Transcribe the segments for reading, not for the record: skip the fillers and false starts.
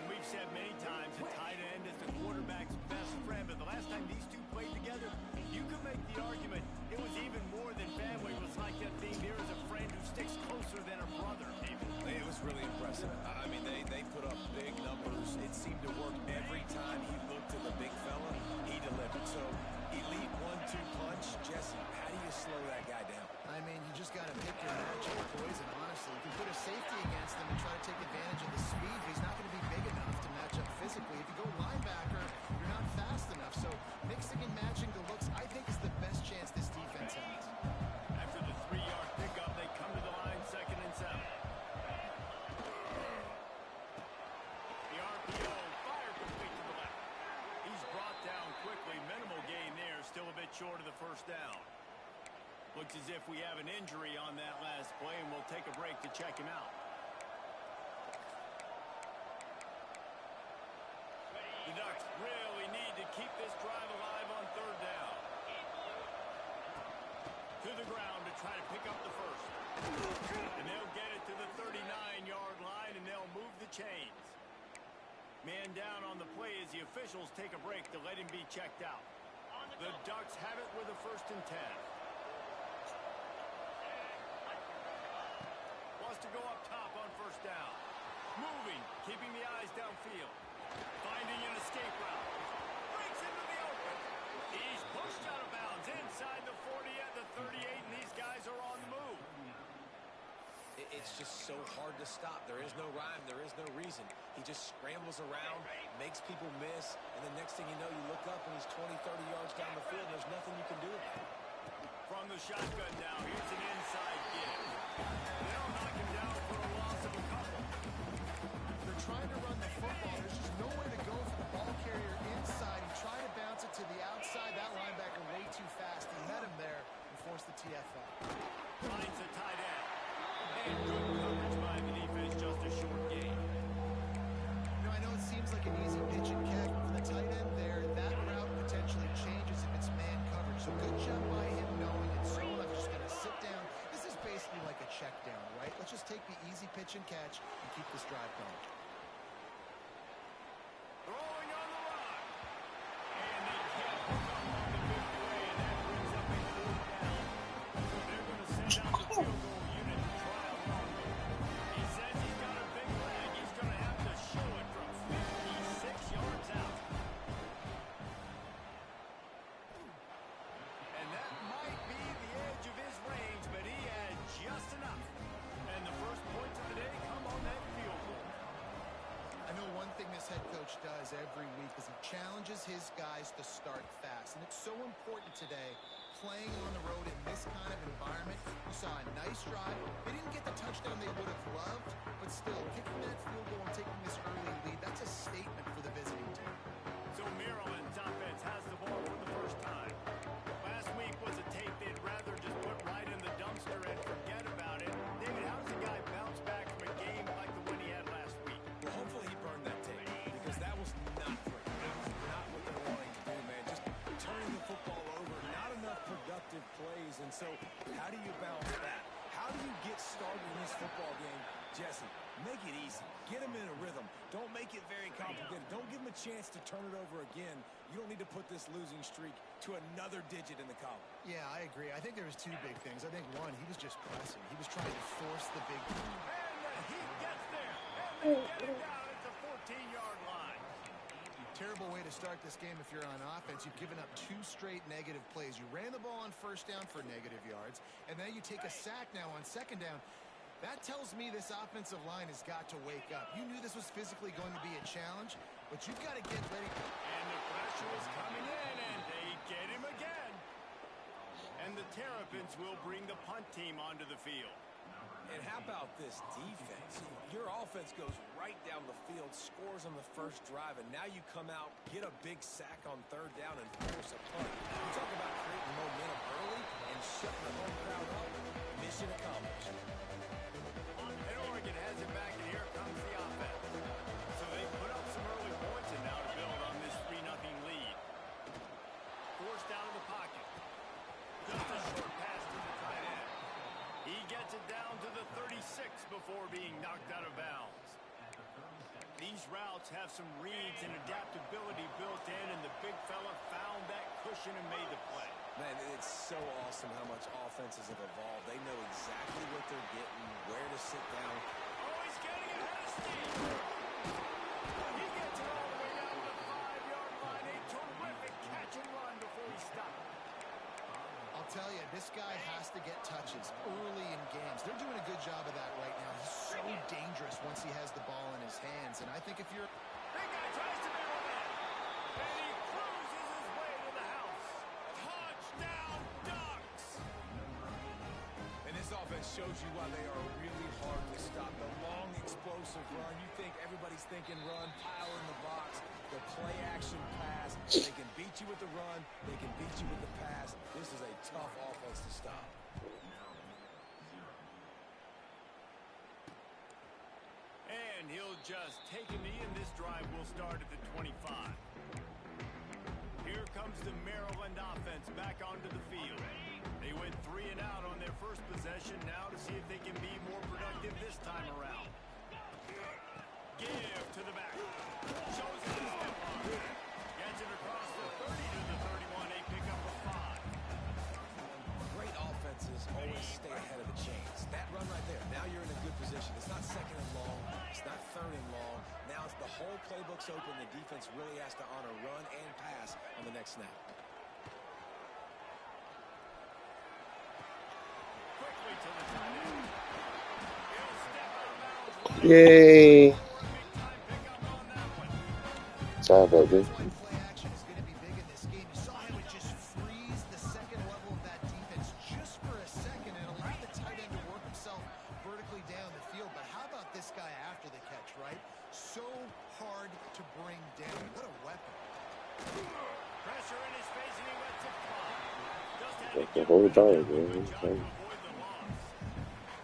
And we've said many times a tight end is the quarterback's best friend, but the last time these two played together, you could make the argument it was even more than family. It was like that thing, there is a friend who sticks closer than a brother, David. It was really impressive. I mean, they put up big numbers. It seemed to work every time he looked to the big fella. He delivered. So, elite 1-2 punch. Jesse, how do you slow that guy down? I mean, you just got to pick your match of poison, honestly. You can put a safety against him and try to take advantage of the speed, but he's not going to be big enough to match up physically. If you go linebacker, you're not fast enough. So mixing and matching the looks, I think, is the best chance this defense has. After the 3-yard pickup, they come to the line, 2nd and 7. The RPO, fire complete to the left. He's brought down quickly. Minimal gain there, still a bit short of the first down. Looks as if we have an injury on that last play, and we'll take a break to check him out. The Ducks really need to keep this drive alive on 3rd down. To the ground to try to pick up the first. And they'll get it to the 39-yard line, and they'll move the chains. Man down on the play as the officials take a break to let him be checked out. The Ducks have it with a 1st and 10. Wants to go up top on 1st down. Moving, keeping the eyes downfield. Finding an escape route. Breaks into the open. He's pushed out of bounds inside the 40 at the 38, and these guys are on the move. It's just so hard to stop. There is no rhyme. There is no reason. He just scrambles around, makes people miss, and the next thing you know, you look up and he's 20, 30 yards down the field. There's nothing you can do about it. From the shotgun now, here's an inside give. They'll knock him down for a loss of a couple. They're trying to run the football. There's just nowhere to go for the ball carrier inside. He tried to bounce it to the outside. That linebacker way too fast. He met him there and forced the TFL. Finds a tight end. And good coverage by the defense, just a short gain. You know, I know it seems like an easy pitch and catch, but for the tight end there, that route potentially changes if it's man coverage. So good job by him knowing it's so enough. Just going to sit down. This is basically like a check down, right? Let's just take the easy pitch and catch and keep this drive going. Throwing on the run. And they can't hook up on the big play, and that brings up a 4th down. So they're going to send out the field goal unit to try a long one. He says he's got a big leg. He's going to have to show it from 56 yards out. And that might be the edge of his range, but he had just enough. And the first points of the day come on that field goal. I know one thing this head coach does every week is he challenges his guys to start fast. And it's so important today, playing on the road in this kind of environment. You saw a nice drive. They didn't get the touchdown they would have loved, but still, kicking that field goal and taking this early lead, that's a statement for the visiting team. So Maryland's offense has the ball for the first time. Last week was a tape they'd rather just put right in the dumpster and forget about it. David, how does a guy bounce back from a game like the one he had last week? Well, hopefully he burned that tape because that was not great. That was not what they're wanting to do, man. Just turning the football over, not enough productive plays. And so how do you bounce back? How do you get started in this football game? Jesse, make it easy. Get him in a rhythm. Don't make it very complicated. Don't give him a chance to turn it over again. You don't need to put this losing streak to another digit in the column. Yeah, I agree. I think there was 2 big things. I think, one, he was just pressing. He was trying to force the big play. And the heat gets there. And they get it down at the 14-yard line. Terrible way to start this game if you're on offense. You've given up 2 straight negative plays. You ran the ball on 1st down for negative yards, and then you take a sack now on 2nd down. That tells me this offensive line has got to wake up. You knew this was physically going to be a challenge, but you've got to get ready. And the pressure is coming in, and they get him again. And the Terrapins will bring the punt team onto the field. And how about this defense? Your offense goes right down the field, scores on the first drive, and now you come out, get a big sack on 3rd down, and force a punt. You talk about creating momentum early and shutting the home crowd up. Mission accomplished. And Oregon has it back, and here comes the offense. So they put up some early points, and now to build on this 3-0 lead. Forced out of the pocket. Just a short pass to the tight end. He gets it down to the 36 before being knocked out of bounds. The These routes have some reads and adaptability built in, and the big fella found that cushion and made the play. Man, it's so awesome how much offenses have evolved. They know exactly what they're getting, where to sit down. Oh, he's getting ahead of steam. He gets it all the way down to the 5-yard line. A terrific catch and run before he stopped. I'll tell you, this guy has to get touches early in games. They're doing a good job of that right now. He's so dangerous once he has the ball in his hands. And I think if you're... Big guy tries to barrel in. And he cruises his way to the house. Touchdown, Ducks! And this offense shows you why they are really hard to stop. The long, explosive run. You think everybody's thinking run, pile in the box. The play action pass. They can beat you with the run. They can beat you with the pass. This is a tough offense to stop. And he'll just take a knee, and this drive will start at the 25. Here comes the Maryland offense back onto the field. They went 3 and out on their first possession. Now to see if they can be more productive this time around. Give to the back. Shows him the step on. Gets it across the 30 to the 31. A pickup of 5. Great offenses always stay ahead of the chains. That run right there, now you're in a good position. It's not second and long. It's not third and long. Now it's the whole playbook's open. The defense really has to honor run and pass on the next snap. Quickly to the tight end. He'll step out of bounds. Yay. Big time pickup on that one. Sorry about this. That's why play action is going to be big in this game. You saw him just freeze the second level of that defense just for a second and allow the tight end to work himself vertically down the field. But how about this guy after the catch, right? So hard to bring down. What a weapon. Pressure in his face, and he lets it fly. Just had to That's the give whole credit time, to him. man. Good job to avoid the loss.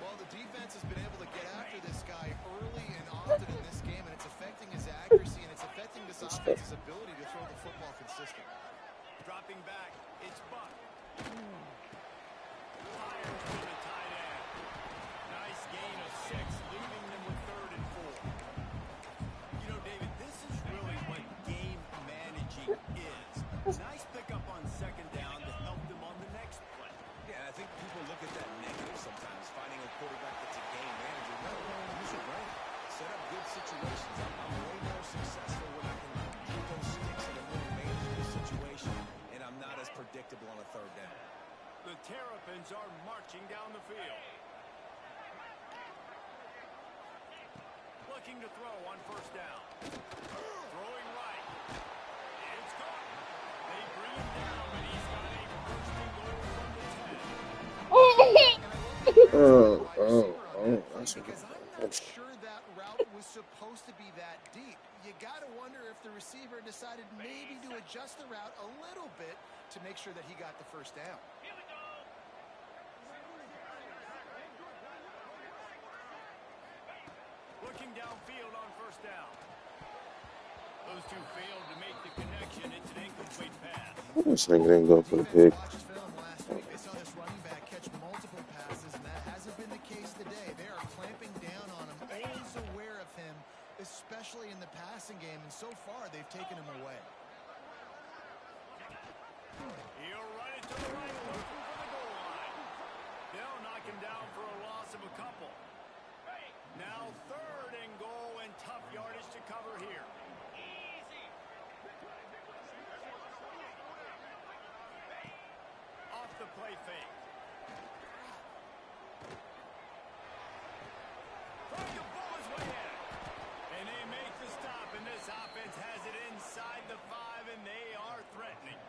Well, the defense has been able to get after this guy early and often in this game, and it's affecting his accuracy, and it's affecting this offense's ability to throw the football consistently. Dropping back, it's Buck. Fires to the tight end. Nice gain of 6, leaving them with 3rd and 4. You know, David, this is really what game managing is. Nice pickup on 2nd down to help them on the next play. Yeah, I think people look at that negative sometimes, finding a quarterback that's a game manager. No, use your brain. Set up good situations. I'm way more successful when I can get those sticks in a more manageable situation, and I'm not as predictable on a 3rd down. The Terrapins are marching down the field. Looking to throw on 1st down. Throwing right. It's caught. They bring him down, but he's got a 1st and goal from the 10. That's Because I'm not sure that route was supposed to be that deep. You got to wonder if the receiver decided maybe to adjust the route a little bit to make sure that he got the 1st down. Looking downfield on 1st down. Those two failed to make the connection. It's an incomplete pass. This nigga didn't go for the pick. Watched film last week. They saw this running back catch multiple passes, and that hasn't been the case today. They are clamping down on him, always aware of him, especially in the passing game, and so far they've taken him away. He'll run it to the right, looking for the goal line. They'll knock him down for a loss of a couple. Now 3rd and goal, and tough yardage to cover here. Off the play fake. Trying to pull his way in. And they make the stop, and this offense has it inside the 5, and they are threatening.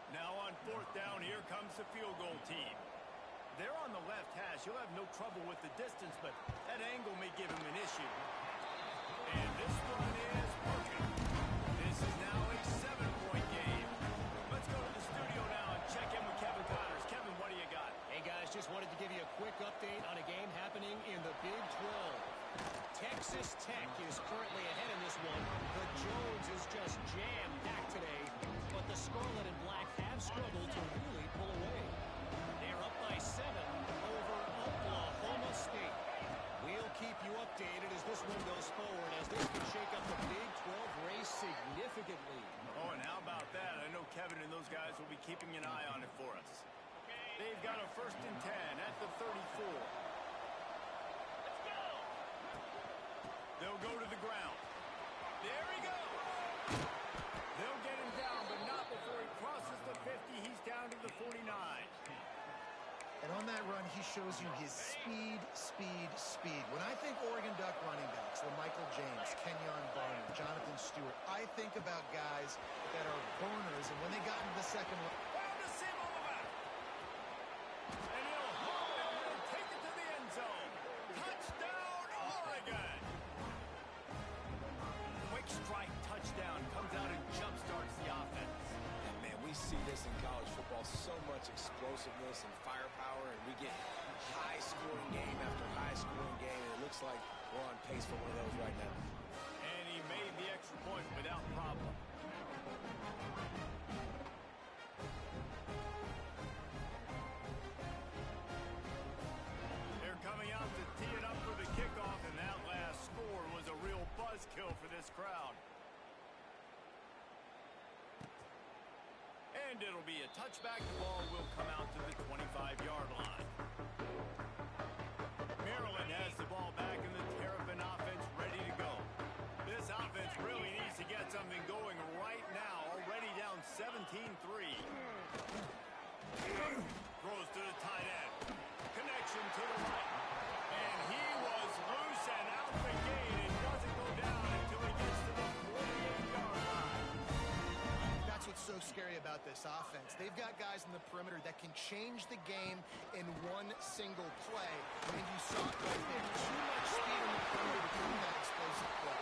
Now on 4th down, here comes the field goal team. They're on the left hash. He'll have no trouble with the distance, but that angle may give him an issue. And this one is working. This is now a 7-point game. Let's go to the studio now and check in with Kevin Connors. Kevin, what do you got? Hey guys, just wanted to give you a quick update on a game happening in the Big 12. Texas Tech is currently ahead in this one. The Jones is just jam-packed today, but the Scarlet and Black have struggled to really pull away. They're up by 7 over Oklahoma State. We'll keep you updated as this one goes forward, as this could show keeping an eye on it for us. They've got a 1st and 10 at the 34. They'll go to the ground. There he goes. They'll get him down, but not before he crosses the 50. He's down to the 49. And on that run, he shows you his speed, speed, speed. When I think Oregon Duck running backs, Michael James, Kenyon Barner, Jonathan Stewart, I think about guys that are burners, and when they got into the second run, Found a seam on the back. And he'll haul it and take it to the end zone. Touchdown, Oregon. Quick strike touchdown comes out and jumpstarts the offense. And man, we see this in college football, so much explosiveness and firepower, and we get high-scoring game after high-scoring game, and it looks like we're on pace for one of those right now. And he made the extra point without problem. They're coming out to tee it up for the kickoff, and that last score was a real buzzkill for this crowd. And it'll be a touchback. The ball will come out to the 25-yard line. Maryland has the ball back, and the Terrapin offense ready to go. This offense really needs to get something going right now. Already down 17-3. Throws to the tight end. Connection to the right. And he was loose and out the gate. It doesn't go down until he gets to the 48-yard line. that's what's so scary about this offense. They've got guys in the perimeter that can change the game in one single play. And you saw it right there. Too much speed in the perimeter to do that explosive play.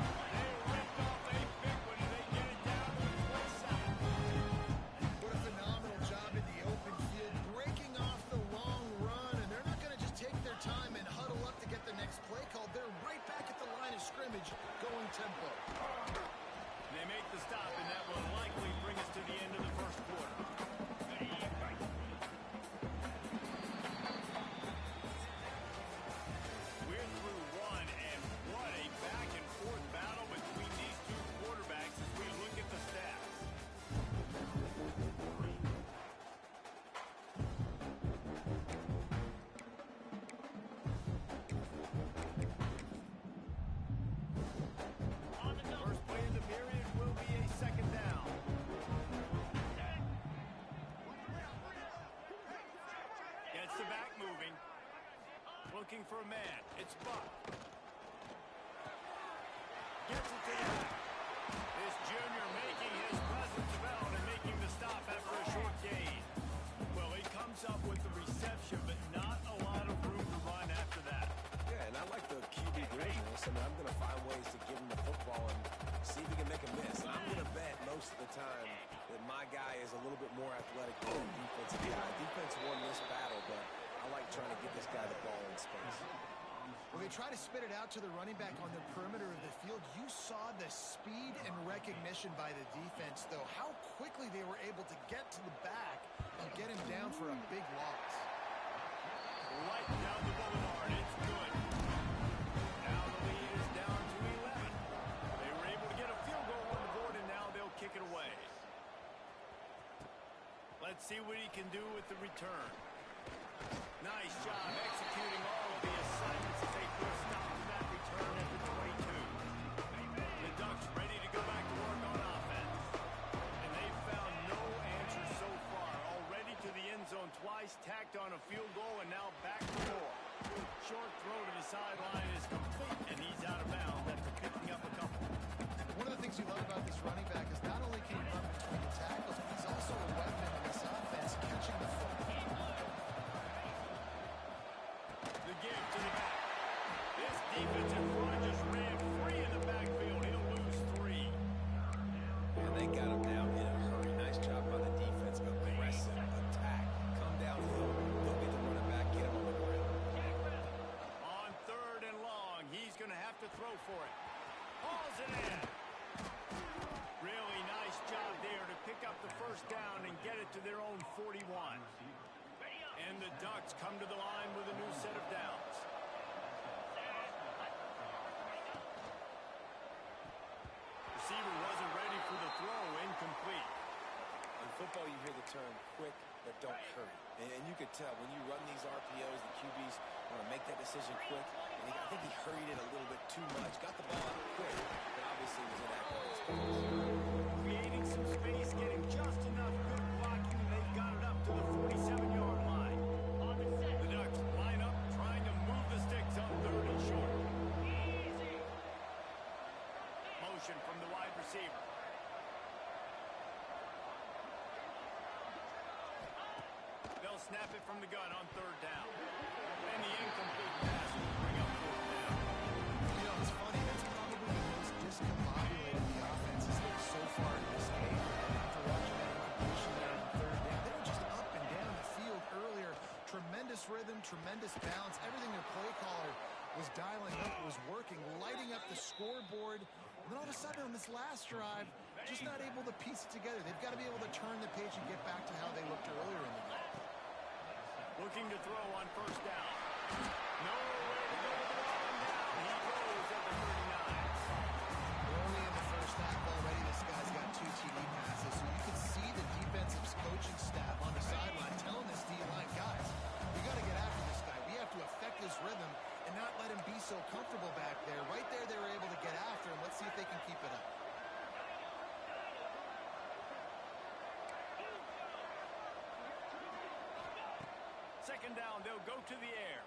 They ripped off a big one, and they get it down to the 27. What a phenomenal job in the open field, breaking off the long run, and they're not going to just take their time and huddle up to get the next play called. They're right back at the line of scrimmage, going tempo. They make the stop, and that will likely bring us to the end of the first quarter. We're through one, and what a back-and-forth battle between these two quarterbacks as we look at the stats. First play of the period will be a 2nd down. Gets the back moving. Looking for a man. It's Buck. Gets it to the back. This junior making his presence felt and making the stop after a short gain. Well, he comes up with the reception, but not a lot of room to run after that. Yeah, and I like the QB doing this. I mean, I'm going to find ways to give him the football and see if he can make a miss. And I'm going to bet most of the time that my guy is a little bit more athletic than the defensive guy. Defense won this battle, but I like trying to get this guy the ball in space. When they try to spit it out to the running back on the perimeter of the field, you saw the speed and recognition by the defense, though. How quickly they were able to get to the back and get him down for a big loss. Right down the boulevard. It's good. Now the lead is down to 11. They were able to get a field goal on the board, and now they'll kick it away. Let's see what he can do with the return. Nice job executing all of the assignments as they put a stop to that return at the 22. The Ducks ready to go back to work on offense. And they've found no answer so far. Already to the end zone twice, tacked on a field goal, and now back for more. Short throw to the sideline is complete, and he's out of bounds after picking up a couple. One of the things you love about this running back is not only can he run between the tackles, but he's also a weapon in this offense, catching the football. The give to the back. This defensive front just ran free in the backfield. He'll lose 3. And they got him down in a hurry. Nice job by the defense. Aggressive attack. Come downhill. Go get the running back. Get him on the ground. On 3rd and long, he's going to have to throw for it. Hauls it in. Really nice job there to pick up the first down and get it to their own 41. And the Ducks come to the line with a new set of downs. Receiver wasn't ready for the throw, incomplete. In football, football, you hear the term quick, but don't hurry. And you could tell when you run these RPOs, the QBs want to make that decision quick. And I think he hurried it a little bit too much. Got the ball out quick, but obviously was inaccurate. Creating some space, getting just enough good blocking, and they've got it up to the 47-yard line. The Ducks line up, trying to move the sticks on 3rd and short. Motion from the wide receiver. They'll snap it from the gun on 3rd down. And the incomplete pass will bring up 4th down. You know, it's funny. That's probably the most discombobulated the offense has looked so far in this game. After watching that incompletion there on 3rd down, they were just up and down the field earlier. Tremendous rhythm, tremendous balance. Everything their play caller was dialing up was working, lighting up the scoreboard. And then all of a sudden on this last drive, just not able to piece it together. They've got to be able to turn the page and get back to how they looked earlier in the game. Looking to throw on 1st down. No way to go with the ball and down. He goes at the 39. Early in the first half already, this guy's got 2 TD passes. So you can see the defensive coaching staff on the sideline telling this D-line, guys, we got to get after this guy. We have to affect his rhythm and not let him be so comfortable back there. Right there, they were able to get after him. Let's see if they can keep it up. Second down, they'll go to the air.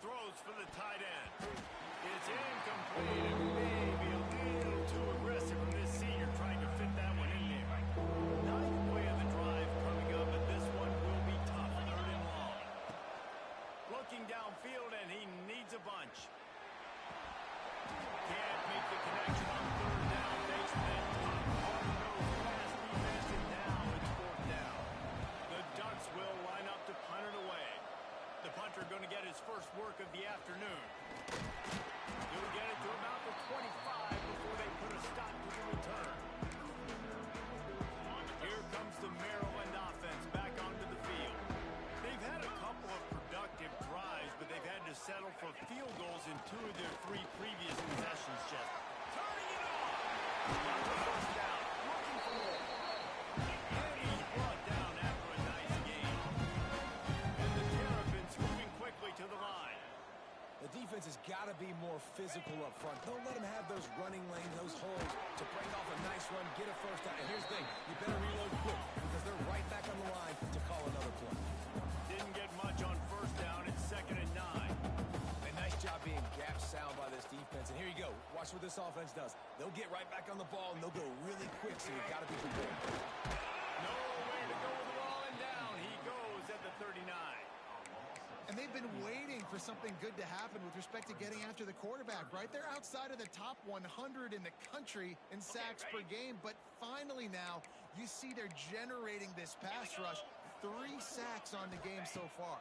Throws for the tight end. It's incomplete and maybe a little too aggressive from this senior trying to fit that one in there. 9th play of the drive coming up, but this one will be tough. 3rd and long. Looking downfield, and he needs a bunch. Can't make the connection on 3rd down. Thanks to that top hard-nosed pass defense, and now it's 4th down. The Ducks will line up to punt it away. The punter going to get his first work of the afternoon. He'll get it to about the 25 before they put a stop to the return. Here comes the Maryland offense back onto the field. They've had a couple of productive drives, but they've had to settle for field goals in 2 of their 3 previous possessions. Just turning it on. Got the 1st down. Looking for more. And he's brought down after a nice game. And the Terrapins moving quickly to the line. The defense has got to be more physical up front. Don't let them have those running lanes, those holes to break off a nice run, get a 1st down. And here's the thing, you better reload quick because they're right back on the line to call another play. Didn't get much on 1st down. It's 2nd and 9. A nice job being gap sound by this defense. And here you go. Watch what this offense does. They'll get right back on the ball, and they'll go really quick, so you've got to be prepared. No way to go with the ball and down. He goes at the 39. And they've been waiting for something good to happen with respect to getting after the quarterback, right? They're outside of the top 100 in the country in sacks per game, but finally now you see they're generating this pass rush. 3 sacks on the game so far.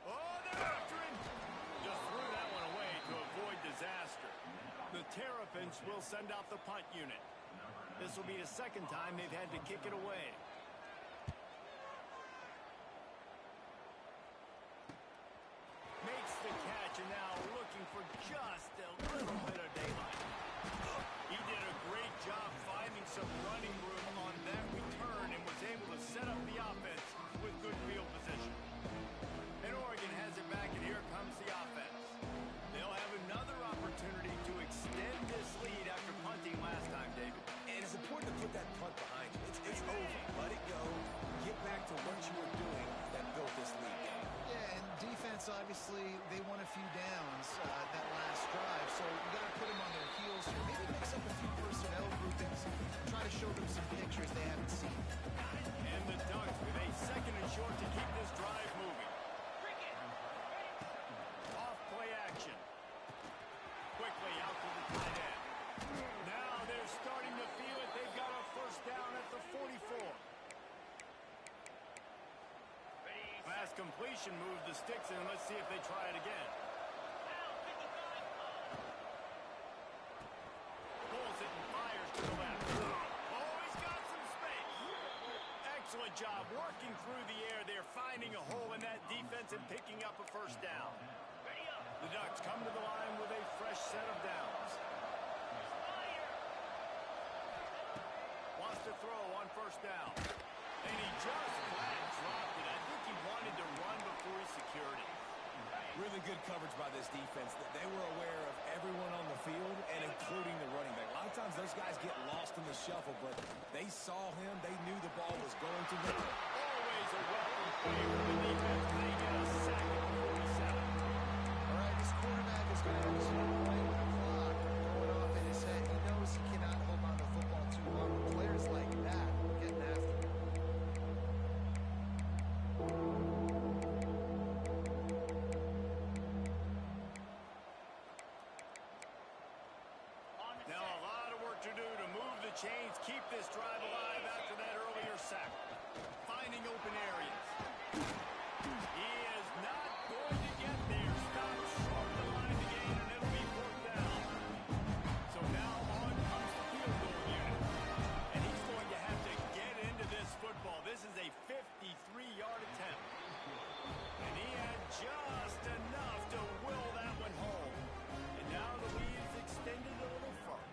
Oh, they're after him. Just threw that one away to avoid disaster. The Terrapins will send out the punt unit. This will be the 2nd time they've had to kick it away. Makes the catch, and now looking for just a little bit of daylight. He did a great job finding some running room on that return and was able to set up the offense with good field position. And Oregon has it back, and here comes the offense. They'll have another opportunity to extend this lead after punting last time, David. And it's important to put that punt behind you. It's over. Let it go. Get back to what you were doing that built this lead. Yeah, and defense, obviously, they won a few downs that last drive, so you got to put them on their heels here. Maybe mix up a few personnel groupings, try to show them some pictures they haven't seen. And the Ducks with a 2nd and short to keep this drive moving. Off play action. Quickly out to the tight end. Now they're starting to feel it. They've got a 1st down at the 44. Pass completion moved the sticks in. Let's see if they try it again. Pulls it and fires to the left. Oh, he's got some space. Excellent job working through the air there, finding a hole in that defense and picking up a 1st down. The Ducks come to the line with a fresh set of downs. to throw on first down. And he just flat dropped it. I think he wanted to run before he secured it. Really good coverage by this defense. They were aware of everyone on the field and including the running back. A lot of times those guys get lost in the shuffle, but they saw him. They knew the ball was going to them. Always a welcome play for the defense. They get a sack at the 47. All right, this quarterback is going to have to start playing with the clock going off in his head. He knows he cannot hold on to the football too long. Players like that are getting after him. Now a lot of work to do to move the chains, keep this drive alive after that earlier sack. Finding open areas. He is not going to get there. Stop short of the line to gain, and it'll be fourth down. So now on comes the field goal unit. And he's going to have to get into this football. This is a 53-yard attempt. And he had just enough to will that one home. And now the lead is extended a little further.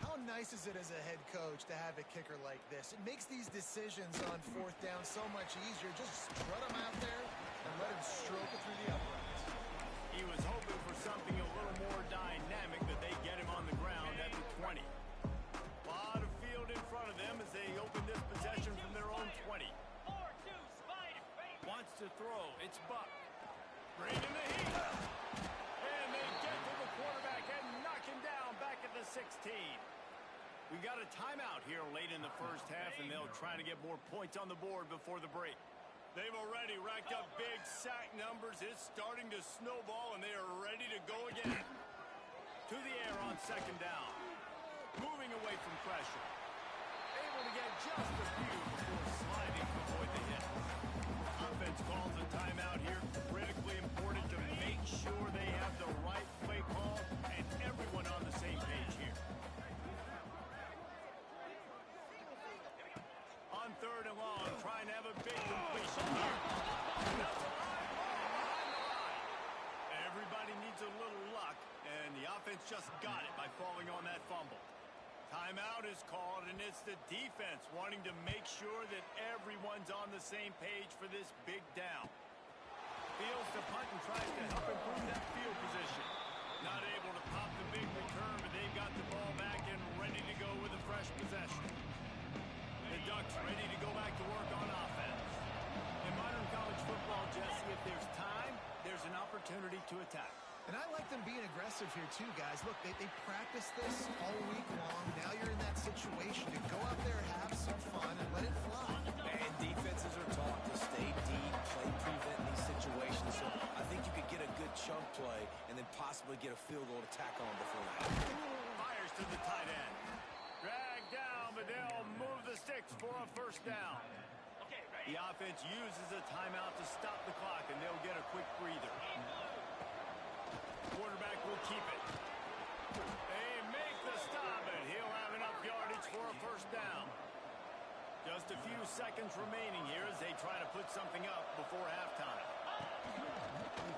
How nice is it as a head coach to have a kicker like this? It makes these decisions on fourth down so much easier. Just strut him out there and let him stroke it through the uprights. He was hoping for something a little more dynamic, but they get him on the ground at the 20. Lot of field in front of them as they open this possession from their own 20. Wants to throw. It's Buck. Bringing the heat. And they get to the quarterback and knock him down back at the 16. We got a timeout here late in the first half, and they'll try to get more points on the board before the break. They've already racked up big sack numbers. It's starting to snowball, and they are ready to go again. To the air on second down. Moving away from pressure. Able to get just a few before sliding to avoid the hit. Offense calls a timeout here. Critically important to make sure they have the right play call and everyone on the same page here. On third and long, trying to have a big completion here. That's a line ball behind the line. Everybody needs a little luck, and the offense just got it by falling on that fumble. Timeout is called, and it's the defense wanting to make sure that everyone's on the same page for this big down. Fields to punt and tries to help improve that field position. Not able to pop the big return, but they've got the ball back and ready to go with a fresh possession. The Ducks ready to go back to work on offense. In modern college football, Jesse, if there's time, there's an opportunity to attack. And I like them being aggressive here too, guys. Look, they practice this all week long. Now you're in that situation to go out there, have some fun, and let it fly. And defenses are taught to stay deep, play prevent in these situations. So I think you could get a good chunk play and then possibly get a field goal to tack on before that. Fires to the tight end. Drag down, but they'll move the sticks for a first down. The offense uses a timeout to stop the clock, and they'll get a quick breather. Quarterback will keep it. They make the stop, and he'll have enough yardage for a first down. Just a few seconds remaining here as they try to put something up before halftime.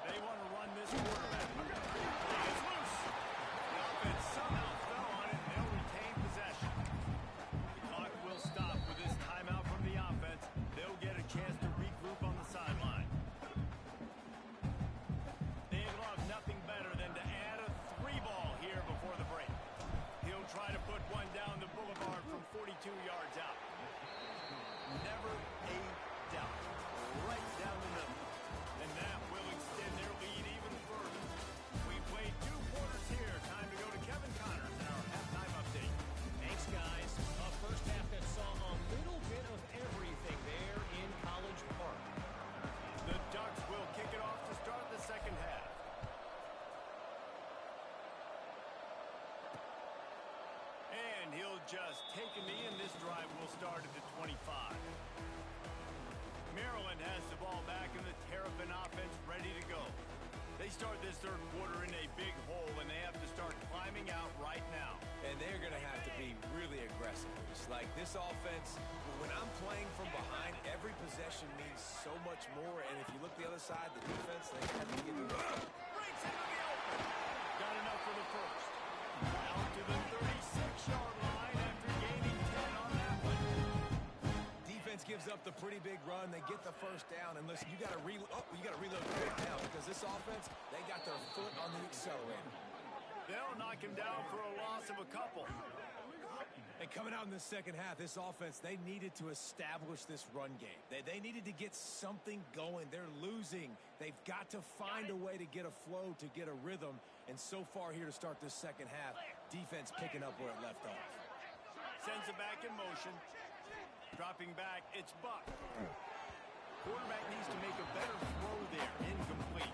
They want to run this quarterback. It's loose. The offense somehow fell on it, and they'll retain possession. The clock will stop with this timeout from the offense. They'll get a chance to regroup on the sideline. They'd love nothing better than to add a 3-ball here before the break. He'll try to put one down the boulevard from 42 yards out. Never a doubt. Right down the middle. And that will extend their lead even further. We played 2 quarters here. Time to go to Kevin Connors in our halftime update. Thanks, guys. A first half that saw a little bit of everything there in College Park. The Ducks will kick it off to start the second half. And he'll just take a knee, and this drive will start at the 25. Maryland has the ball back, and the Terrapin offense ready to go. They start this third quarter in a big hole, and they have to start climbing out right now. And they're going to have to be really aggressive. It's like this offense, when I'm playing from behind, every possession means so much more. And if you look the other side, the defense, they have to give you Breaks into the open. Got enough for the first. Out to the 36-yard line after gaining 10 on gives up the pretty big run. They get the first down. And listen, you got to reload quick now because this offense, they got their foot on the accelerator. They'll knock him down for a loss of a couple. And coming out in the second half, this offense, they needed to establish this run game. They needed to get something going. They're losing. They've got to find a way to get a flow, to get a rhythm. And so far here to start this second half, defense picking up where it left off. Sends it back in motion. Dropping back, it's Buck. Quarterback needs to make a better throw there. Incomplete.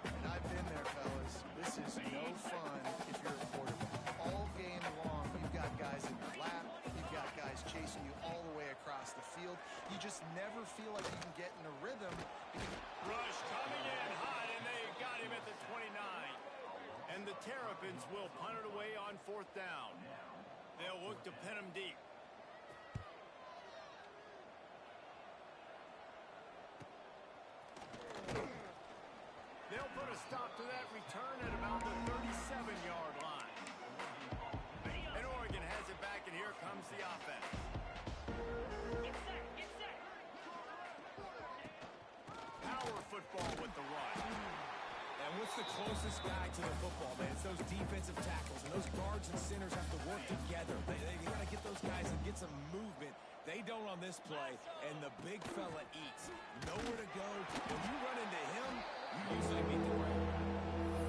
And I've been there, fellas. This is no fun if you're a quarterback. All game long, you've got guys in your lap. You've got guys chasing you all the way across the field. You just never feel like you can get in a rhythm. Rush coming in hot, and they got him at the 29. And the Terrapins will punt it away on 4th down. They'll look to pin him deep. They'll put a stop to that return at about the 37-yard line. And Oregon has it back, and here comes the offense. Get set. Power football with the run. And what's the closest guy to the football, man? It's those defensive tackles, and those guards and centers have to work together. They got to get those guys and get some movement. They don't on this play, and the big fella eats. Nowhere to go. When you run into him, you usually beat the ground.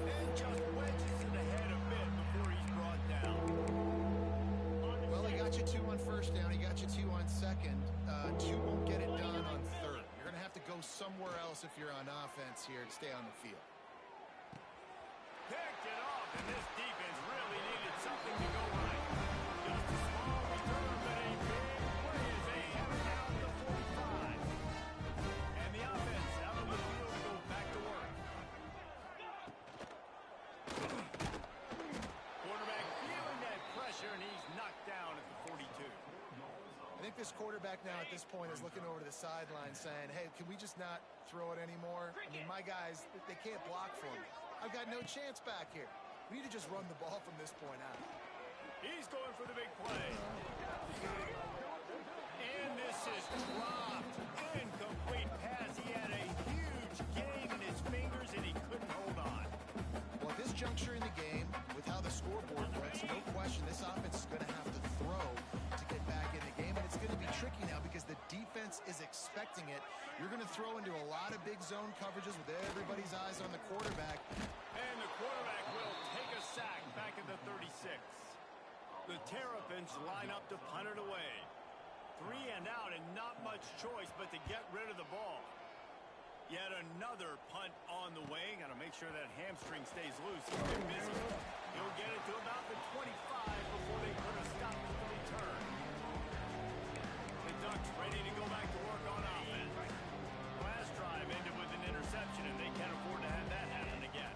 And just wedges to the head a bit before he's brought down. Well, he got you 2 on 1st down. He got you 2 on 2nd. 2 won't get it done on 3rd. You're going to have to go somewhere else if you're on offense here to stay on the field. Picked it off, and this defense really needed something to go right. Just a small return, but a big play as they have it down to 45. And the offense out on the field to go back to work. Quarterback feeling that pressure, and he's knocked down at the 42. I think this quarterback now at this point is looking over to the sideline saying, hey, can we just not throw it anymore? I mean, my guys, they can't block for me. I've got no chance back here. We need to just run the ball from this point out. He's going for the big play. And this is dropped. Incomplete pass. He had a huge gain in his fingers, and he couldn't hold on. Well, at this juncture in the game, with how the scoreboard looks, no question this offense is going to have to throw to get back in the game. And it's going to be tricky now because the defense is expecting it. You're going to throw into a lot of big zone coverages with everybody's eyes on the quarterback. And the quarterback will take a sack back at the 36. The Terrapins line up to punt it away. 3 and out and not much choice but to get rid of the ball. Yet another punt on the way. Got to make sure that hamstring stays loose. He's been busy. He'll get it to about the 25 before they put a stop to the return. The Ducks ready to go back to work on offense. Last drive ended with an interception, and they can't afford to have that happen again.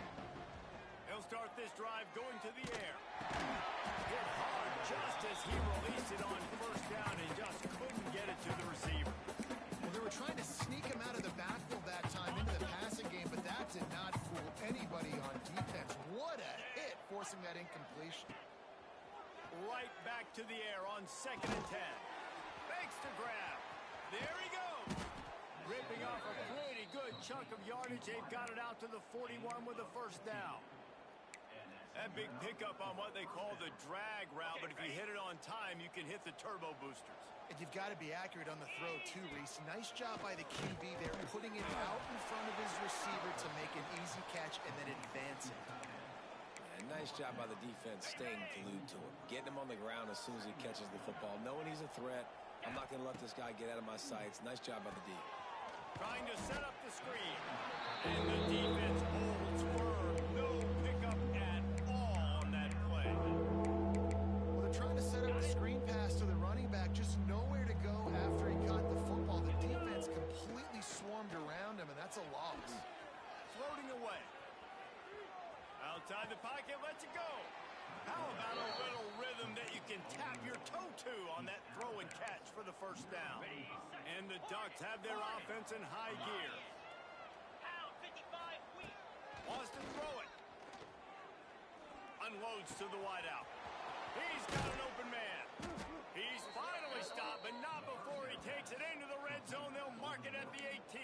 They'll start this drive going to the air. Hit hard just as he released it on 1st down and just couldn't get it to the receiver. Well, they were trying to sneak him out of the backfield that time into the passing game, but that did not fool anybody on defense. What a hit, forcing that incompletion. Right back to the air on 2nd and 10. Fakes to grab. There he goes. Ripping off a pretty good chunk of yardage. They've got it out to the 41 with the 1st down. That big pickup on what they call the drag route, but if you hit it on time, you can hit the turbo boosters. And you've got to be accurate on the throw, too, Reese. Nice job by the QB there, putting it out in front of his receiver to make an easy catch and then advancing. And nice job by the defense staying glued to him. Getting him on the ground as soon as he catches the football. Knowing he's a threat. I'm not going to let this guy get out of my sights. Nice job by the D. Trying to set up the screen. And the defense holds firm. No pickup at all on that play. Well, they're trying to set up the screen pass to the running back. Just nowhere to go after he caught the football. The defense completely swarmed around him, and that's a loss. Floating away. Outside the pocket, lets it go. How about a little rhythm that you can tap your toe to on that throw and catch for the 1st down? And the Ducks have their offense in high gear. Wants to throw it. Unloads to the wideout. He's got an open man. He's finally stopped, but not before he takes it into the red second at the 18.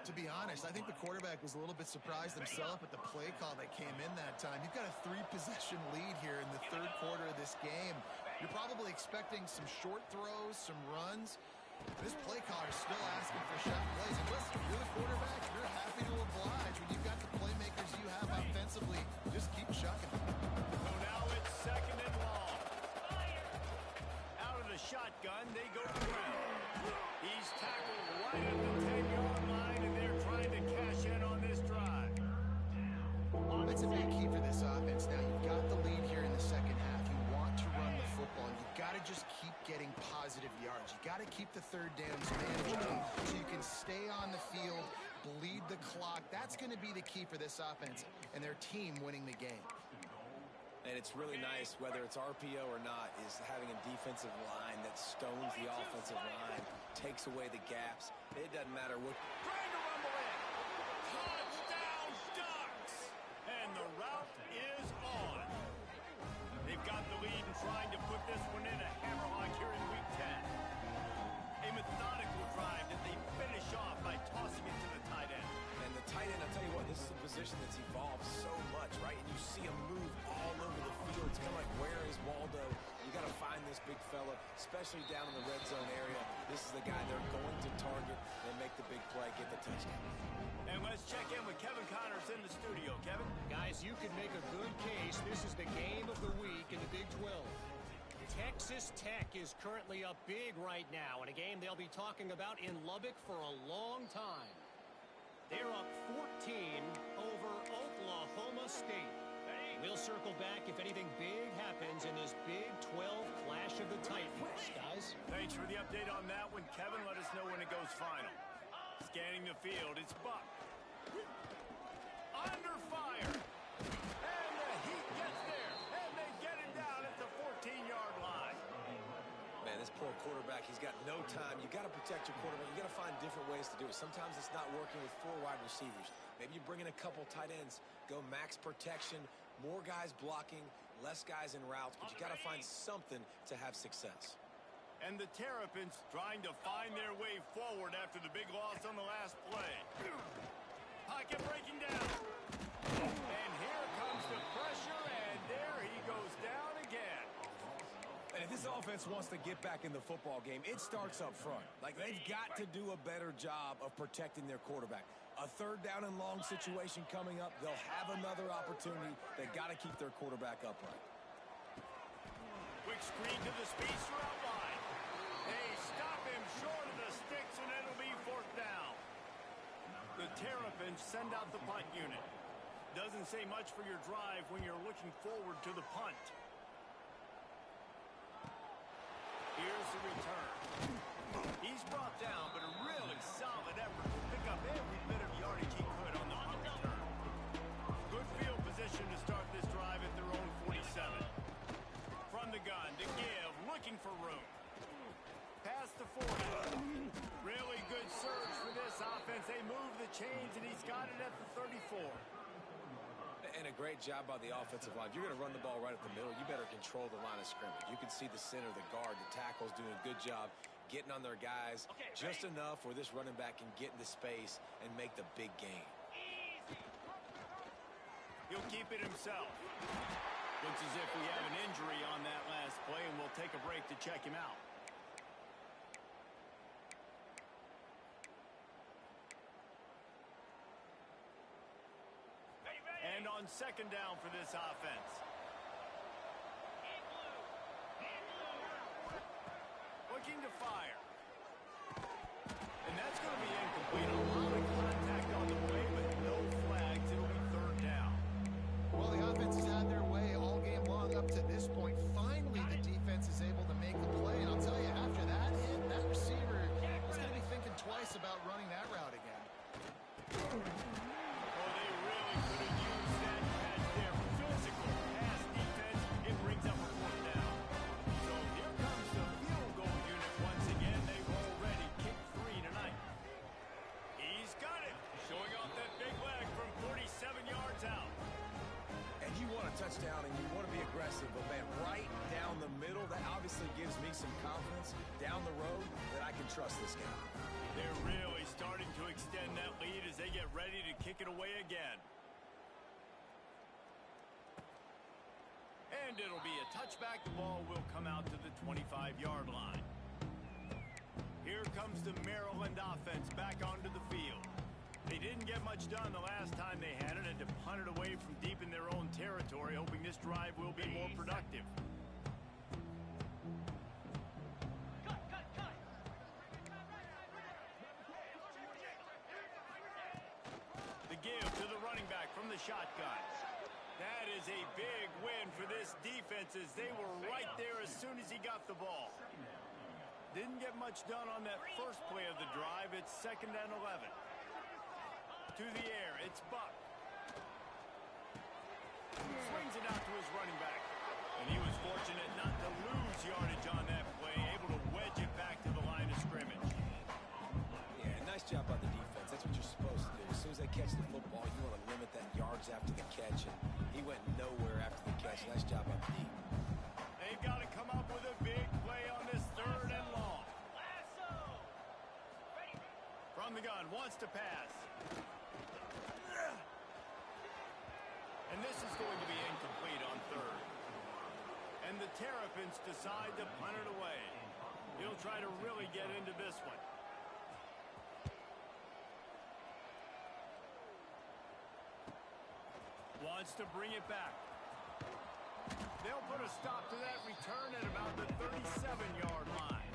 To be honest, I think the quarterback was a little bit surprised himself at the play call that came in that time. You've got a 3-possession lead here in the third quarter of this game. You're probably expecting some short throws, some runs. This play caller is still asking for shot plays. And listen, if you're the quarterback, you're happy to oblige when you've got the playmakers you have offensively. Just keep chucking. So now it's second and long. Out of the shotgun, they go to the ground. He's tackled right at the 10-yard line, and they're trying to cash in on this drive. That's a big key for this offense. Now, you've got the lead here in the second half. You want to run the football. You've got to just keep getting positive yards. You've got to keep the third downs manageable so you can stay on the field, bleed the clock. That's going to be the key for this offense and their team winning the game. And it's really nice, whether it's RPO or not, is having a defensive line that stones the offensive line, takes away the gaps. It doesn't matter what. Trying to rumble in. Touchdown Ducks! And the route is on. They've got the lead and trying to put this one in a hammerlock here in Week 10. A methodical drive that they finish off by tossing it to the tight end. And the tight end, I'll tell you what, this is a position that's evolved so much, right? And you see him move all over the field. It's kind of like, where is Waldo? You got to find this big fella, especially down in the red zone area. This is the guy they're going to target and make the big play, get the touchdown. And let's check in with Kevin Connors in the studio. Kevin? Guys, you could make a good case. This is the game of the week in the Big 12. Texas Tech is currently up big right now in a game they'll be talking about in Lubbock for a long time. They're up 14 over Oklahoma State. We'll circle back if anything big happens in this Big 12 Clash of the Titans, guys. Thanks for the update on that one, Kevin. Let us know when it goes final. Scanning the field, it's Buck. Under fire. And the Heat gets there. And they get him down at the 14-yard line. Man, this poor quarterback, he's got no time. You got to protect your quarterback. You got to find different ways to do it. Sometimes it's not working with 4 wide receivers. Maybe you bring in a couple tight ends, go max protection, more guys blocking, less guys in routes, but you got to find something to have success. And the Terrapins trying to find their way forward after the big loss on the last play. Pocket breaking down. And here comes the pressure, and there he goes down again. And if this offense wants to get back in the football game, it starts up front. Like, they've got to do a better job of protecting their quarterback. A third down and long situation coming up, they'll have another opportunity. They got to keep their quarterback upright. Quick screen to the speedster out wide. They stop him short of the sticks, and it'll be fourth down. The Terrapins send out the punt unit. Doesn't say much for your drive when you're looking forward to the punt. Here's the return. He's brought down, but a really solid effort to pick up every bit of yardage he could on the punt return. Good field position to start this drive at their own 47. From the gun to give, looking for room. Past the 40. Really good surge for this offense. They move the chains, and he's got it at the 34. And a great job by the offensive line. If you're going to run the ball right up the middle, you better control the line of scrimmage. You can see the center, the guard, the tackles doing a good job getting on their guys just enough where this running back can get into space and make the big game. He'll keep it himself. Looks as if we have an injury on that last play, and we'll take a break to check him out. And on second down for this offense. Looking to fire. And that's going to be incomplete. A lot of contact on the play, but no flags. It'll be third down. Well, the offense has had their way all game long up to this point. Finally, the defense is able to make a play. And I'll tell you, after that hit, that receiver is going to be thinking twice about running that route again. Oh, they really could have used that catch there. Physical pass defense. It brings up a fourth down. So here comes the field goal unit once again. They've already kicked 3 tonight. He's got it. Showing off that big leg from 47 yards out. And you want a touchdown and you want to be aggressive, but man, right down the middle, that obviously gives me some confidence down the road that I can trust this guy. They're really starting to extend that lead as they get ready to kick it away again. And it'll be a touchback. The ball will come out to the 25-yard line. Here comes the Maryland offense back onto the field. They didn't get much done the last time they had it, and to punt it away from deep in their own territory, hoping this drive will be more productive. The give to the running back from the shotgun. That is a big win for this defense as they were right there as soon as he got the ball. Didn't get much done on that first play of the drive. It's 2nd and 11. To the air, it's Buck. Swings it out to his running back. And he was fortunate not to lose yardage on that play, able to wedge it back to the line of scrimmage. Yeah, nice job by the defense. That's what you're supposed to do. As soon as they catch the football, you want to limit that yards after the catch, and he went nowhere after the catch. Nice job by the D. They've got to come up with a big play on this 3rd and long. From the gun, wants to pass. And this is going to be incomplete on 3rd. And the Terrapins decide to punt it away. He'll try to really get into this one. Wants to bring it back. They'll put a stop to that return at about the 37-yard line.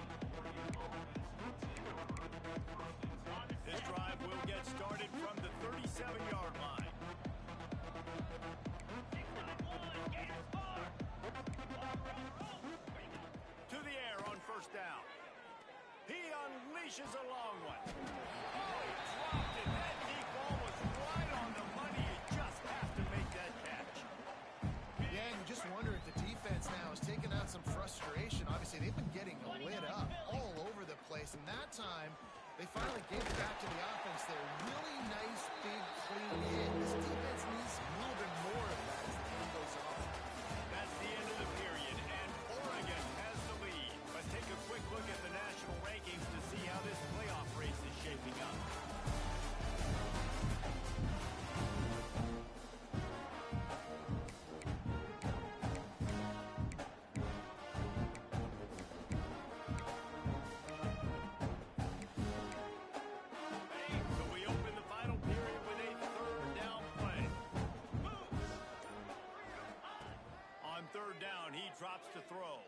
This drive will get started from the 37-yard line. To the air on 1st down. He unleashes a long one. Oh, he dropped it. That deep ball was right on the money. You just have to make that catch. Yeah, and you just wonder if the defense now has taken out some frustration. Obviously, they've been getting lit up all over the place, and that time they finally gave it back to the offense there. Really nice, big, clean hit. This defense needs a little bit more of that as the game goes on. That's the end of the period, and Oregon has the lead. But take a quick look at the national rankings to see how this playoff race is shaping up. So we open the final period with a 3rd down play. On 3rd down, he drops to throw.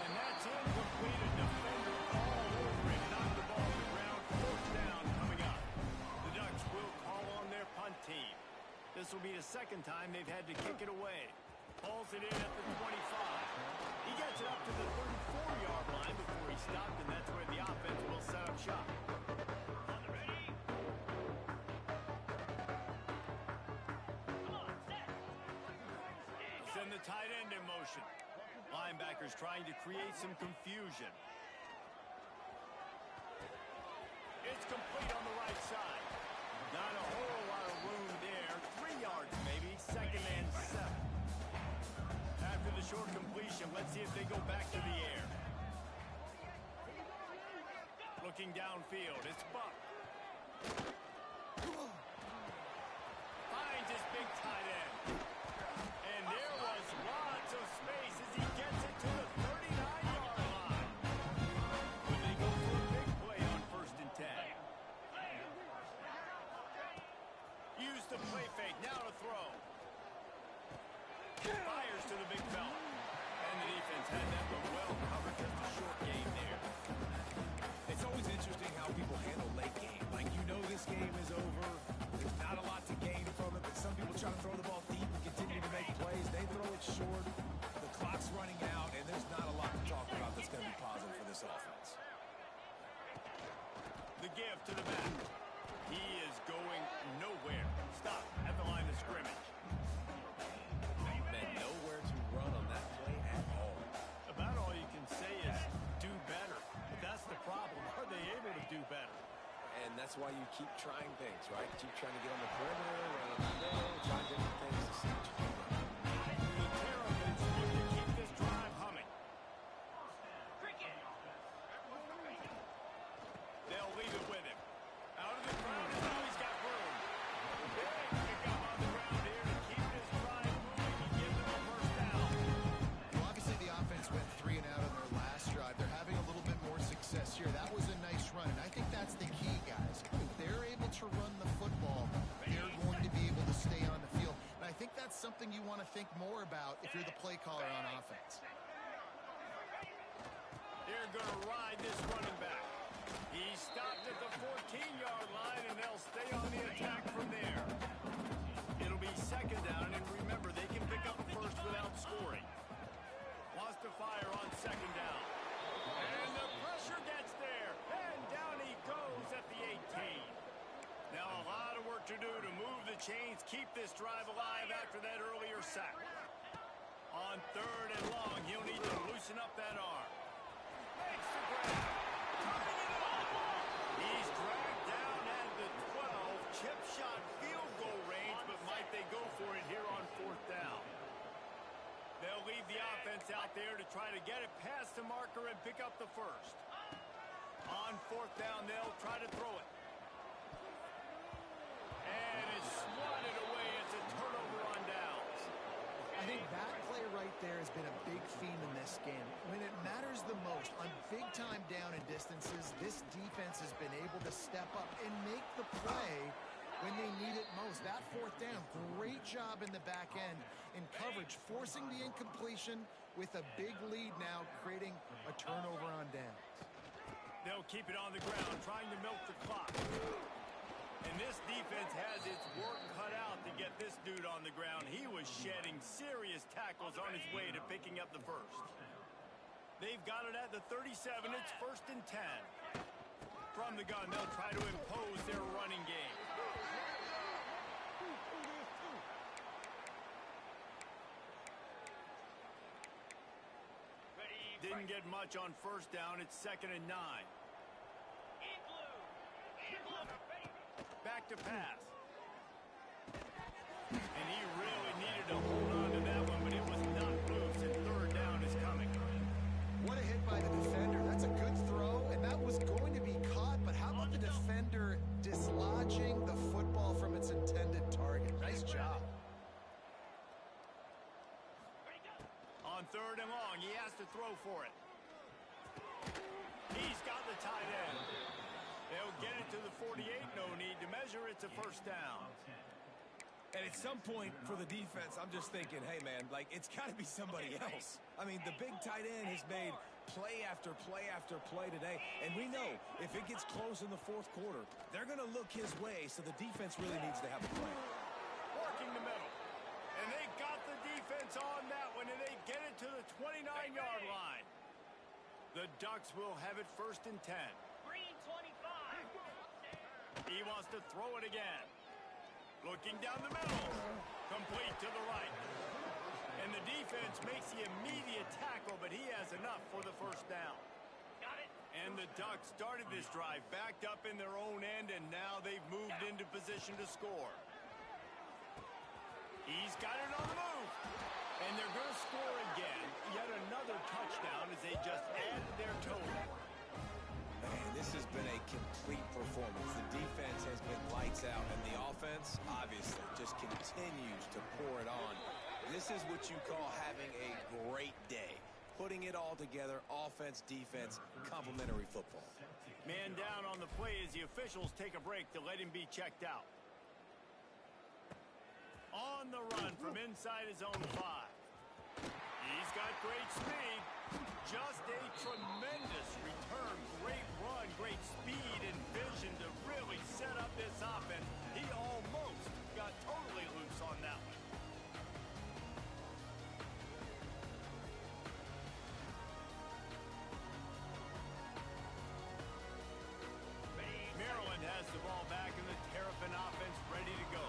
And that's incomplete. A defender all over it. Knocked the ball to the ground. 4th down coming up. The Ducks will call on their punt team. This will be the 2nd time they've had to kick it away. Pulls it in at the 25. He gets it up to the 34-yard line before he stopped, and that's where the offense will set up shop. Send the tight end in motion. Linebackers trying to create some confusion. It's complete on the right side. Not a whole lot of room there. 3 yards maybe. 2nd and 7. After the short completion, let's see if they go back to the air. Looking downfield, it's Buck. Finds his big tight end. And there was lots of space as he gets it to the 39-yard line. When they go for a big play on 1st and 10. Use the play fake, now to throw. Fires to the big fella. And the defense had that one well covered. Just a short game there. It's always interesting how people handle late game. Like, you know this game is over. There's not a lot to gain from it, but some people try to throw the ball deep and continue to make plays. They throw it short. The clock's running out, and there's not a lot to talk about that's going to be positive for this offense. The give to the back. He is going nowhere. Stop at the line of scrimmage. Man, nowhere to run on that play at all. About all you can say is do better. But that's the problem. Are they able to do better? And that's why you keep trying things, right? Keep trying to get on the perimeter, run up the middle, try different things to see what you can do. The Terrapins look to keep this drive humming. something you want to think more about if you're the play caller on offense. They're going to ride this running back. He stopped at the 14-yard line, and they'll stay on the attack from there. It'll be second down, and remember, they can pick up a first without scoring. Wants to fire on second down. And the pressure gets there, and down he goes at the 18. Now a lot of work to do to move the chains, keep this drive alive after that earlier sack. On third and long, he'll need to loosen up that arm. Makes the grab. Turning it on. He's dragged down at the 12. Chip shot field goal range, but might they go for it here on fourth down? They'll leave the offense out there to try to get it past the marker and pick up the first. On fourth down, they'll try to throw it. And it's swatted away. It's a turnover on downs. I think that play right there has been a big theme in this game. When it matters the most, on big-time down and distances, this defense has been able to step up and make the play when they need it most. That fourth down, great job in the back end in coverage, forcing the incompletion with a big lead now, creating a turnover on downs. They'll keep it on the ground, trying to milk the clock. And this defense has its work cut out to get this dude on the ground. He was shedding serious tackles on his way to picking up the first. They've got it at the 37. It's first and 10. From the gun, they'll try to impose their running game. Didn't get much on first down. It's second and 9. Back to pass. And he really needed to hold on to that one, but it was not loose, and third down is coming. What a hit by the defender. That's a good throw, and that was going to be caught, but how about the defender dislodging the football from its intended target? Nice job. On third and long, he has to throw for it. He's got the tight end. They'll get it to the 48, no need to measure. It's a first down. And at some point for the defense, I'm just thinking, hey, man, like, it's got to be somebody else. I mean, the big tight end has made play after play after play today. And we know if it gets close in the fourth quarter, they're going to look his way, so the defense really needs to have a play. Working the middle. And they got the defense on that one, and they get it to the 29-yard line. The Ducks will have it first and 10. He wants to throw it again. Looking down the middle. Complete to the right. And the defense makes the immediate tackle, but he has enough for the first down. Got it. And the Ducks started this drive backed up in their own end, and now they've moved into position to score. He's got it on the move. And they're going to score again. Yet another touchdown as they just added their total. Man, this has been a complete performance. The defense has been lights out, and the offense, obviously, just continues to pour it on. This is what you call having a great day. Putting it all together, offense, defense, complementary football. Man down on the play as the officials take a break to let him be checked out. On the run from inside his own 5. He's got great speed. Just a tremendous return. Great run, great speed and vision to really set up this offense. He almost got totally loose on that one. Maryland has the ball back and the Terrapin offense ready to go.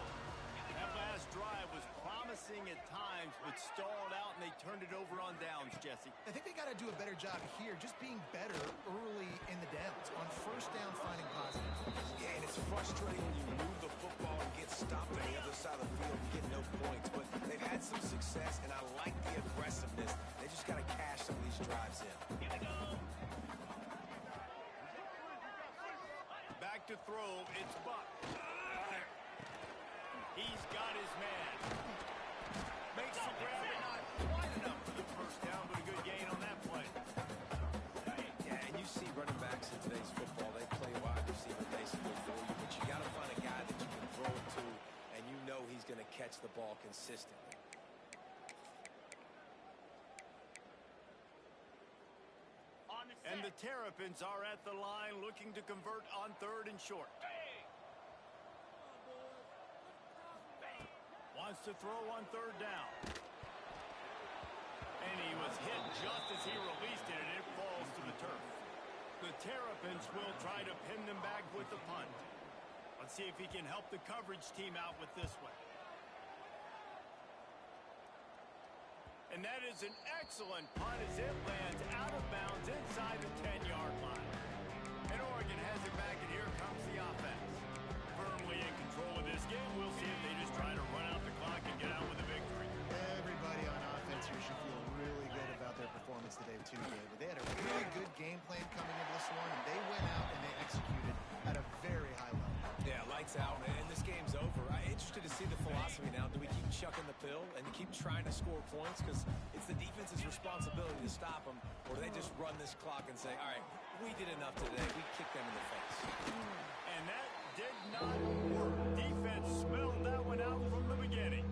That last drive was promising at times, but stalled out, and they turned it over on downs, Jesse. I think they got to do a better job here, just being better early in the downs. On first down, finding positives. Yeah, and it's frustrating when you move the football and get stopped on the other side of the field and get no points. But they've had some success, and I like the aggressiveness. They just got to cash some of these drives in. Here we go. Back to throw. It's Buck. He's got his man. Makes the grab and not quite enough for the first down, but a good gain on that play. Yeah, and you see running backs in today's football, they play wide receiver basically for you, but you got to find a guy that you can throw it to, and you know he's going to catch the ball consistently. And the Terrapins are at the line looking to convert on 3rd and short. Wants to throw on 3rd down. And he was hit just as he released it, and it falls to the turf. The Terrapins will try to pin them back with the punt. Let's see if he can help the coverage team out with this one. And that is an excellent punt as it lands out of bounds inside the 10-yard line. And Oregon has it back, and here comes the offense. Firmly in control of this game. We'll see if they just try to run out the clock and get out with a victory. Everybody on offense here should feel really good about their performance today, too, David. They had a really good game plan coming into this one, and they went out and they executed at a very high level. Yeah, lights out, and this game's over. I'm interested to see the philosophy now. Do we keep chucking the pill and keep trying to score points? Because it's the defense's responsibility to stop them, or do they just run this clock and say, all right, we did enough today. We kicked them in the face. And that did not work. Defense smelled that one out from the beginning.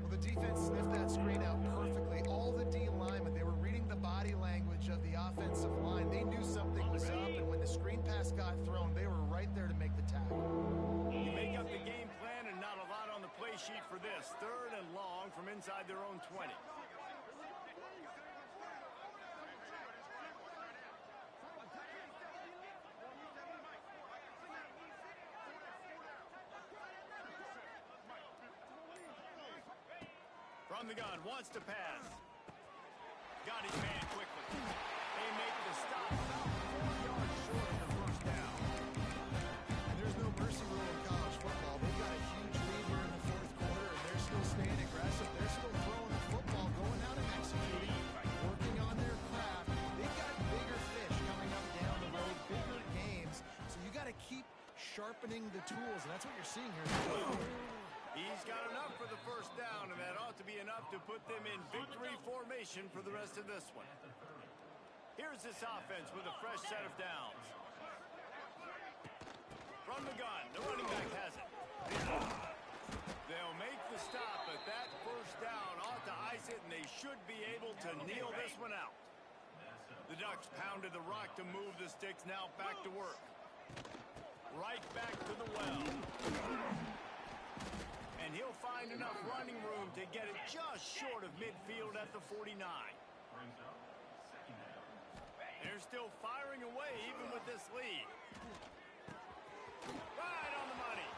Well, the defense sniffed that screen out perfectly. All the D linemen, they were reading the body language of the offensive line. They knew something was up, and when the screen pass got thrown, they were right there to make the tackle. You make up the game plan and not a lot on the play sheet for this. 3rd and long from inside their own 20. From the gun, wants to pass. Got his man quickly. They make the stop about 4 yards short of the 1st down. And there's no mercy rule in college football. They've got a huge lead here in the 4th quarter, and they're still staying aggressive. They're still throwing the football, going out and executing, working on their craft. They've got bigger fish coming up down the road, bigger games. So you got to keep sharpening the tools, and that's what you're seeing here. He's got enough for the 1st down, and that ought to be enough to put them in victory formation for the rest of this one. Here's this offense with a fresh set of downs. From the gun, the running back has it. They'll make the stop, but that 1st down ought to ice it, and they should be able to kneel this one out. The Ducks pounded the rock to move the sticks, now back to work. Right back to the well. And he'll find enough running room to get it just short of midfield at the 49. They're still firing away even with this lead. Right on the money.